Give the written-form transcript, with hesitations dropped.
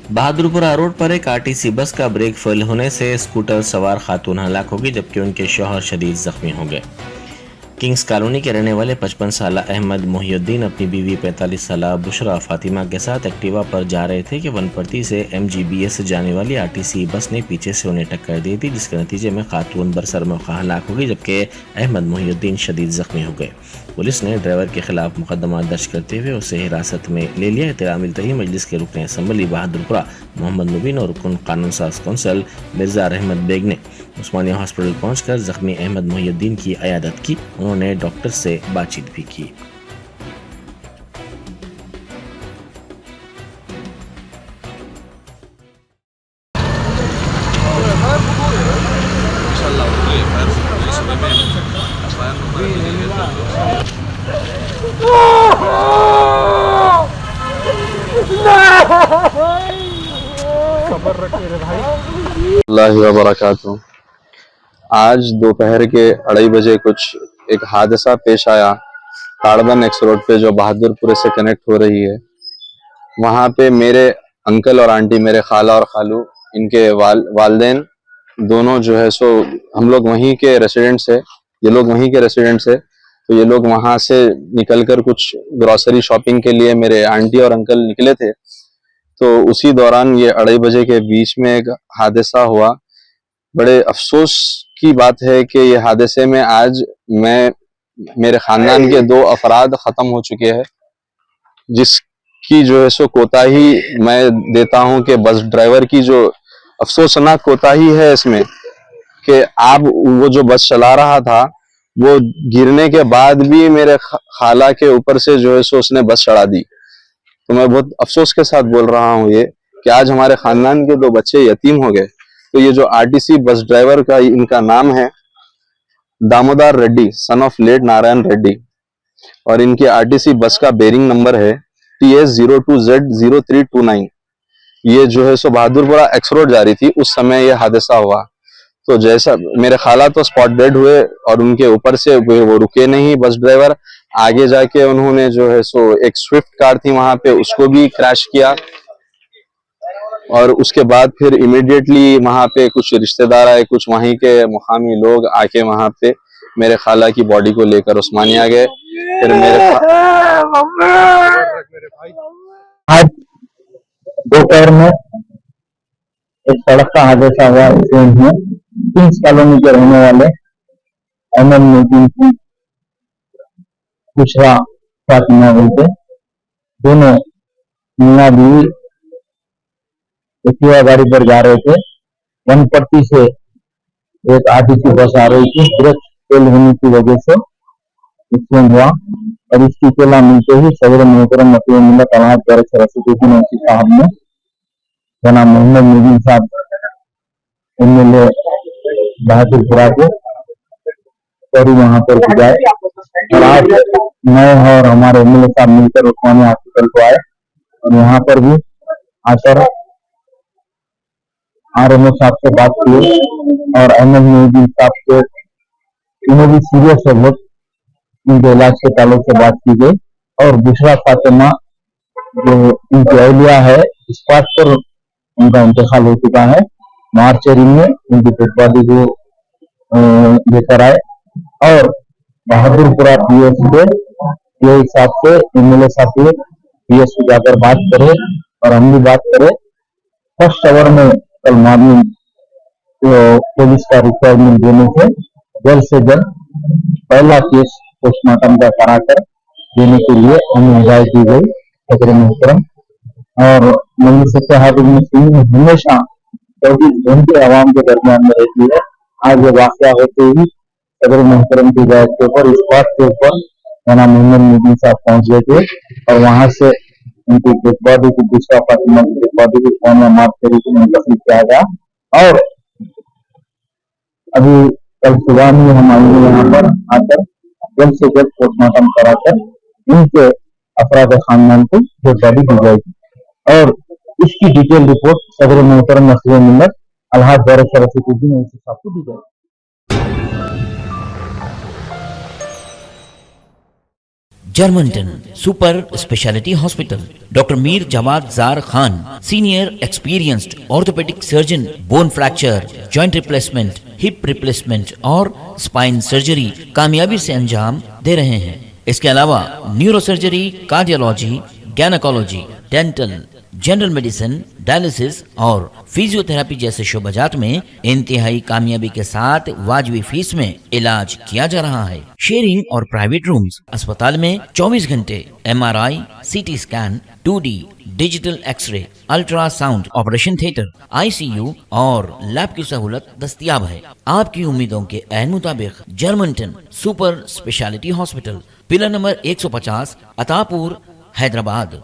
Bahadurpura road पर एक RTC bus का ब्रेक फेल होने से स्कूटर सवार खातून हलाक हो गई, जबकि उनके शौहर शदीद जख्मी हो गए। किंग्स कॉलोनी के रहने वाले 55 साल अहमद मोहिउद्दीन अपनी बीवी 45 साल बुशरा फातिमा के साथ एक्टिवा पर जा रहे थे कि वनपट्टी से एमजीबीएस से जाने वाली आरटीसी बस ने पीछे से उन्हें टक्कर दी थी, जिसके नतीजे में खातून बरसर मौका हलाक हो गई, जबकि अहमद मोहिउद्दीन शदीद जख्मी हो गए। पुलिस ने ड्राइवर के खिलाफ मुकदमा दर्ज करते हुए उसे हिरासत में ले लिया। इत्तला मिलते ही मजलिस के रुकन असम्बली बहादुरपुरा मोहम्मद मुबीन और रुकन कानून साज कौंसल मिर्जा रहमत बेग ने उस्मानिया हॉस्पिटल पहुंचकर जख्मी अहमद मोहिउद्दीन की अयादत की। उन्होंने डॉक्टर से बातचीत भी की। वबरकातुहू। आज दोपहर के 2:30 बजे कुछ एक हादसा पेश आया ताड़बन एक्स रोड पे, जो बहादुरपुर से कनेक्ट हो रही है। वहाँ पे मेरे अंकल और आंटी, मेरे खाला और खालू, इनके वालदेन दोनों जो है सो हम लोग वहीं के रेसिडेंट्स है, ये लोग वहीं के रेसिडेंट्स है। तो ये लोग वहाँ से निकलकर कुछ ग्रोसरी शॉपिंग के लिए मेरे आंटी और अंकल निकले थे। तो उसी दौरान ये 2:30 बजे के बीच में एक हादसा हुआ। बड़े अफसोस की बात है कि ये हादसे में आज मेरे खानदान के 2 अफराद खत्म हो चुके हैं, जिसकी जो है सो कोताही मैं देता हूं कि बस ड्राइवर की जो अफसोसनाक कोताही है इसमें, कि आप वो जो बस चला रहा था वो गिरने के बाद भी मेरे खाला के ऊपर से जो है सो उसने बस चढ़ा दी। तो मैं बहुत अफसोस के साथ बोल रहा हूँ ये कि आज हमारे खानदान के 2 बच्चे यतीम हो गए। तो ये जो आरटीसी बस ड्राइवर का इनका नाम है Damodar Reddy, son of late Narayan Reddy, और इनकी आरटीसी बस का बेरिंग नंबर है TS02Z0329। ये जो है सो बहादुरपुरा एक्स रोड जा रही थी, उस समय ये हादसा हुआ। तो जैसा मेरे खाला तो स्पॉट डेड हुए और उनके ऊपर से वो रुके नहीं बस ड्राइवर, आगे जाके उन्होंने जो है सो एक स्विफ्ट कार थी वहां पे, उसको भी क्रैश किया। और उसके बाद फिर इमिडिएटली वहां पे कुछ रिश्तेदार आए, कुछ वहीं के मुकामी लोग आके वहां पे मेरे खाला की बॉडी को लेकर उस्मानिया गए। फिर आज दोपहर में एक सड़क का हादसा हुआ। इसमें किंग्स कॉलोनी के रहने वाले अहमद मोहद्दीन की बुशरा फातिमा बोलते दोनों मियां बीवी एक्टिवा गाड़ी पर जा रहे थे। वनपट्टी से एक आरटीसी बस आ रही थी, ब्रेक फेल होने की वजह से एक्सीडेंट हुआ। और इसकी इत्तला मिलते ही सदर मोहतरम मसले मिल्लत अलहाज बैरिस्टर असदुद्दीन ओवैसी साहब ने जनाब मोहम्मद मुबीन साहब एमएलए बहादुरपुरा के फौरी वहां पर भिजाए। और आज मैं और हमारे एमएलए साहब मिलकर उस्मानिया हॉस्पिटल को आए और यहाँ पर भी आकर आरएमओ साहब से बात की और अहमद मोहद्दीन साहब से उन्हें भी सीरियस है बहुत, उनके इलाज के ताल्लुक से बात की गई। और बुशरा फातिमा जो उनकी अहलिया है, इस बात पर उनका इंतकाल हो चुका है। मार्चरी में उनकी डेड बॉडी को लेकर आए और बहादुरपुरा पीएस के हिसाब से एमएलए साहब के पीएस को जाकर बात करे और हम भी बात करें। फर्स्ट आवर में कल मॉर्निंग पुलिस का रिक्वायरमेंट देने से जल्द पहला केस पोस्टमार्टम का कराकर देने के लिए हमें हिदायत दी गई सदर मोहतरम। और मजलिस इत्तेहादुल-मुस्लिमीन हमेशा 24 घंटे आवाम के दरमियान में रहती है। आज ये वाकया होते ही सदर मोहतरम की हिदायत के ऊपर इस बात के ऊपर जनाब मोहम्मद मुबीन साहब पहुंच गए थे और वहां से उनकी डेड बॉडी की बुशरा फातिमा की डेड बॉडी को उस्मानिया मार्चरी को मुंतकिल किया गया। और अभी कल सुबह में हम आएंगे यहाँ पर आकर जल्द से जल्द पोस्टमार्टम कराकर इनके अफराद खानदान को डेड बॉडी दी जाएगी और इसकी डिटेल रिपोर्ट सदर मोहतरम मसले मिल्लत अलहाज बैरिस्टर असदुद्दीन ओवैसी साहब को दी जाएगी। Germantown super speciality hospital, doctor Mir Jawad Zar Khan, senior experienced orthopaedic surgeon, bone fracture, joint replacement, hip replacement और स्पाइन सर्जरी कामयाबी से अंजाम दे रहे हैं। इसके अलावा neuro surgery, cardiology, gynaecology, dental, general medicine, dialysis और फिजियोथेरेपी जैसे शोबाजात में इंतहाई कामयाबी के साथ वाजबी फीस में इलाज किया जा रहा है। शेयरिंग और प्राइवेट रूम्स, अस्पताल में 24 घंटे MRI, CT scan, 2D digital x ray, ultrasound, operation theatre, ICU और लैब की सहूलत दस्तयाब है। आपकी उम्मीदों के ऐन मुताबिक Germanten super speciality hospital, pillar number 150, Attapur, Hyderabad.